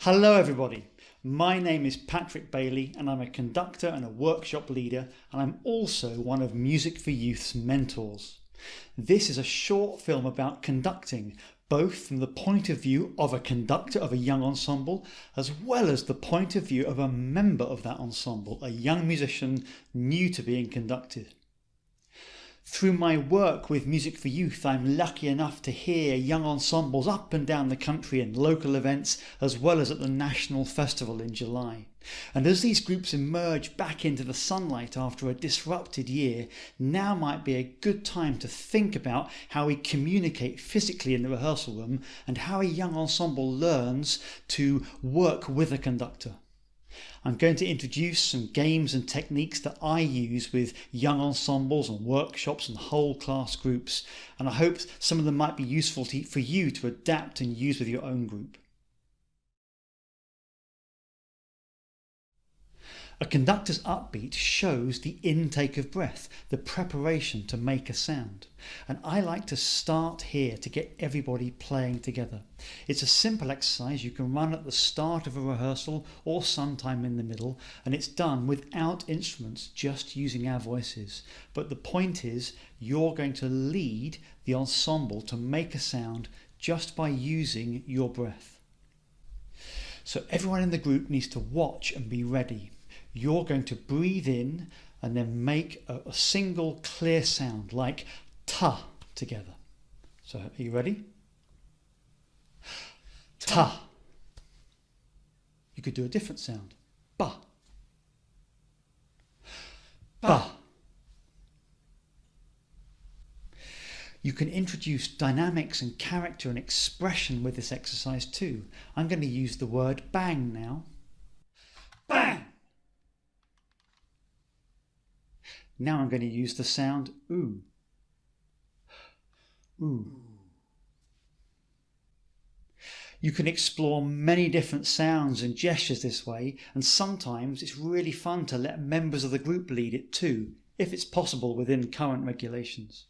Hello everybody, my name is Patrick Bailey and I'm a conductor and a workshop leader, and I'm also one of Music for Youth's mentors. This is a short film about conducting, both from the point of view of a conductor of a young ensemble as well as the point of view of a member of that ensemble, a young musician new to being conducted. Through my work with Music for Youth, I'm lucky enough to hear young ensembles up and down the country in local events as well as at the National Festival in July. And as these groups emerge back into the sunlight after a disrupted year, now might be a good time to think about how we communicate physically in the rehearsal room and how a young ensemble learns to work with a conductor. I'm going to introduce some games and techniques that I use with young ensembles and workshops and whole class groups, and I hope some of them might be useful for you to adapt and use with your own group. A conductor's upbeat shows the intake of breath, the preparation to make a sound. And I like to start here to get everybody playing together. It's a simple exercise you can run at the start of a rehearsal or sometime in the middle, and it's done without instruments, just using our voices. But the point is, you're going to lead the ensemble to make a sound just by using your breath. So everyone in the group needs to watch and be ready. You're going to breathe in and then make a single clear sound like ta together. So are you ready? Ta. You could do a different sound. Ba. Ba. You can introduce dynamics and character and expression with this exercise too. I'm going to use the word bang now. Bang! Now I'm going to use the sound oo. Ooh. You can explore many different sounds and gestures this way, and sometimes it's really fun to let members of the group lead it too, if it's possible within current regulations.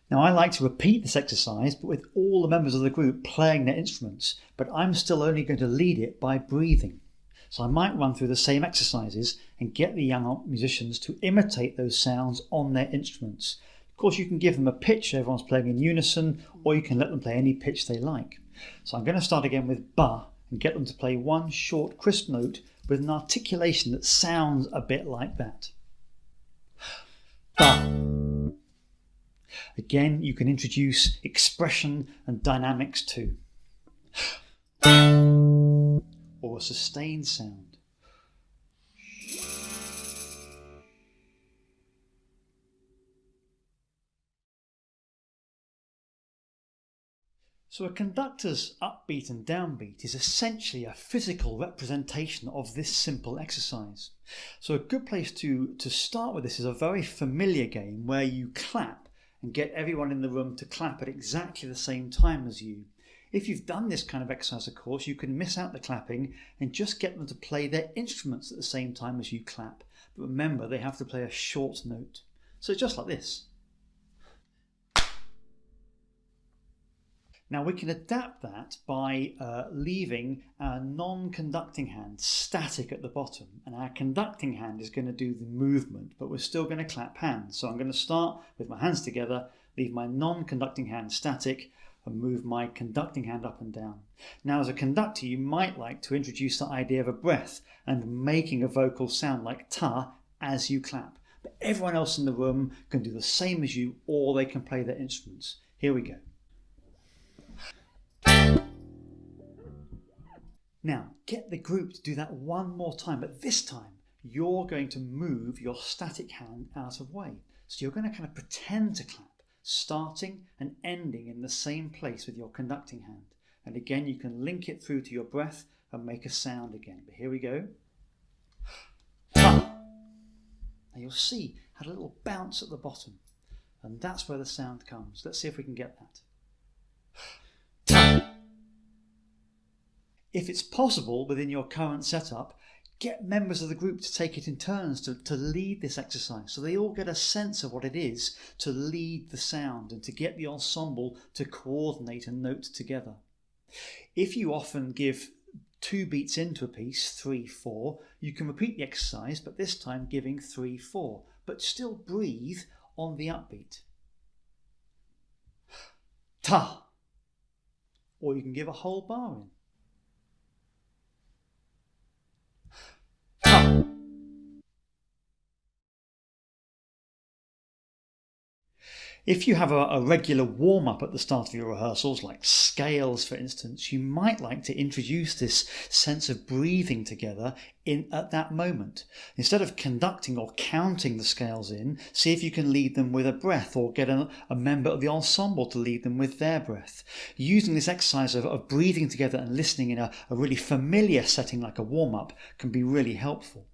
Now I like to repeat this exercise, but with all the members of the group playing their instruments, but I'm still only going to lead it by breathing. So I might run through the same exercises and get the young musicians to imitate those sounds on their instruments. Of course, you can give them a pitch, everyone's playing in unison, or you can let them play any pitch they like. So I'm going to start again with ba and get them to play one short crisp note with an articulation that sounds a bit like that. Ba. Again, you can introduce expression and dynamics too. Or a sustained sound. So a conductor's upbeat and downbeat is essentially a physical representation of this simple exercise. So a good place to start with this is a very familiar game where you clap and get everyone in the room to clap at exactly the same time as you. If you've done this kind of exercise, of course, you can miss out the clapping and just get them to play their instruments at the same time as you clap. But remember, they have to play a short note. So just like this. Now we can adapt that by leaving our non-conducting hand static at the bottom, and our conducting hand is going to do the movement, but we're still going to clap hands. So I'm going to start with my hands together, leave my non-conducting hand static, and move my conducting hand up and down. Now as a conductor you might like to introduce the idea of a breath and making a vocal sound like ta as you clap. But everyone else in the room can do the same as you, or they can play their instruments. Here we go. Now get the group to do that one more time, but this time you're going to move your static hand out of way. So you're going to kind of pretend to clap, starting and ending in the same place with your conducting hand. And again, you can link it through to your breath and make a sound again. But here we go. Now you'll see it had a little bounce at the bottom, and that's where the sound comes. Let's see if we can get that. If it's possible within your current setup, Get members of the group to take it in turns to lead this exercise, so they all get a sense of what it is to lead the sound and to get the ensemble to coordinate a note together. If you often give 2 beats into a piece, 3-4, you can repeat the exercise, but this time giving 3-4, but still breathe on the upbeat. Ta! Or you can give a whole bar in. Ta! If you have a regular warm-up at the start of your rehearsals, like scales for instance, you might like to introduce this sense of breathing together at that moment. Instead of conducting or counting the scales in, see if you can lead them with a breath, or get a member of the ensemble to lead them with their breath. Using this exercise of breathing together and listening in a really familiar setting like a warm-up can be really helpful.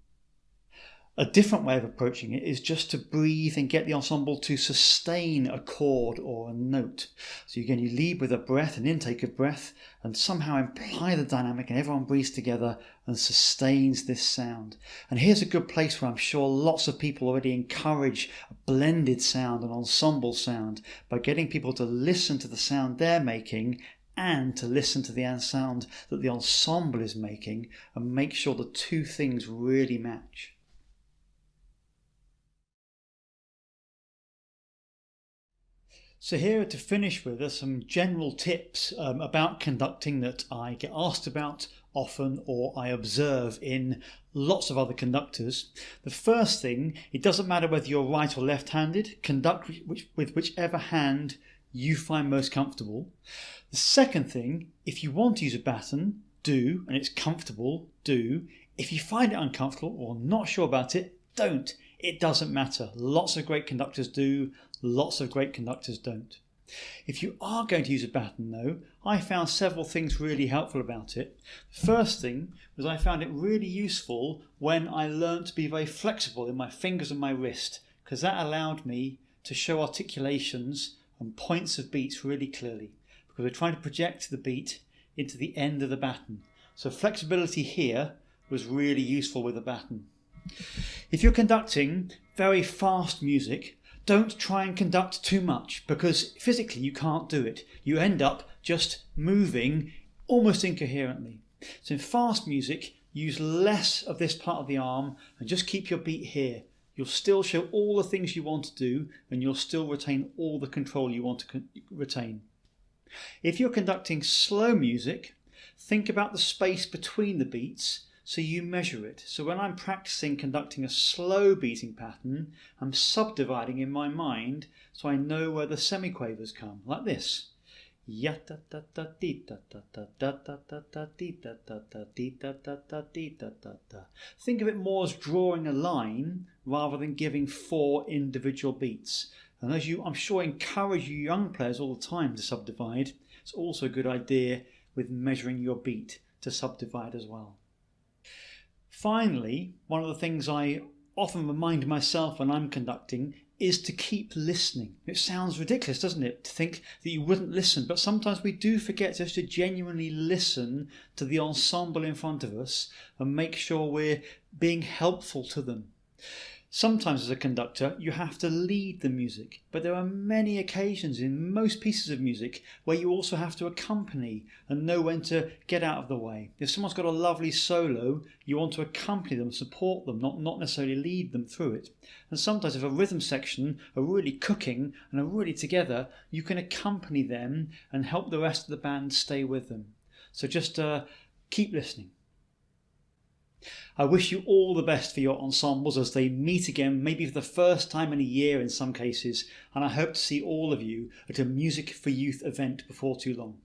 A different way of approaching it is just to breathe and get the ensemble to sustain a chord or a note. So again, you lead with a breath, an intake of breath, and somehow imply the dynamic, and everyone breathes together and sustains this sound. And here's a good place where I'm sure lots of people already encourage a blended sound, an ensemble sound, by getting people to listen to the sound they're making and to listen to the sound that the ensemble is making, and make sure the two things really match. So here to finish with are some general tips about conducting that I get asked about often, or I observe in lots of other conductors. The first thing, it doesn't matter whether you're right or left-handed, conduct with whichever hand you find most comfortable. The second thing, if you want to use a baton, do, and it's comfortable, do. If you find it uncomfortable or not sure about it, don't. It doesn't matter. Lots of great conductors do, lots of great conductors don't. If you are going to use a baton though, I found several things really helpful about it. The first thing was I found it really useful when I learned to be very flexible in my fingers and my wrist, because that allowed me to show articulations and points of beats really clearly, because we're trying to project the beat into the end of the baton. So flexibility here was really useful with a baton. If you're conducting very fast music, don't try and conduct too much, because physically you can't do it. You end up just moving almost incoherently. So in fast music, use less of this part of the arm and just keep your beat here. You'll still show all the things you want to do, and you'll still retain all the control you want to retain. If you're conducting slow music, think about the space between the beats, so you measure it. So when I'm practicing conducting a slow beating pattern, I'm subdividing in my mind so I know where the semiquavers come, like this. Think of it more as drawing a line rather than giving 4 individual beats. And as I'm sure encourage you young players all the time to subdivide, it's also a good idea with measuring your beat to subdivide as well. Finally, one of the things I often remind myself when I'm conducting is to keep listening. It sounds ridiculous, doesn't it, to think that you wouldn't listen, but sometimes we do forget just to genuinely listen to the ensemble in front of us and make sure we're being helpful to them. Sometimes as a conductor you have to lead the music, but there are many occasions in most pieces of music where you also have to accompany and know when to get out of the way. If someone's got a lovely solo, you want to accompany them, support them, not necessarily lead them through it. And sometimes if a rhythm section are really cooking and are really together, you can accompany them and help the rest of the band stay with them. So just keep listening. I wish you all the best for your ensembles as they meet again, maybe for the first time in a year in some cases, and I hope to see all of you at a Music for Youth event before too long.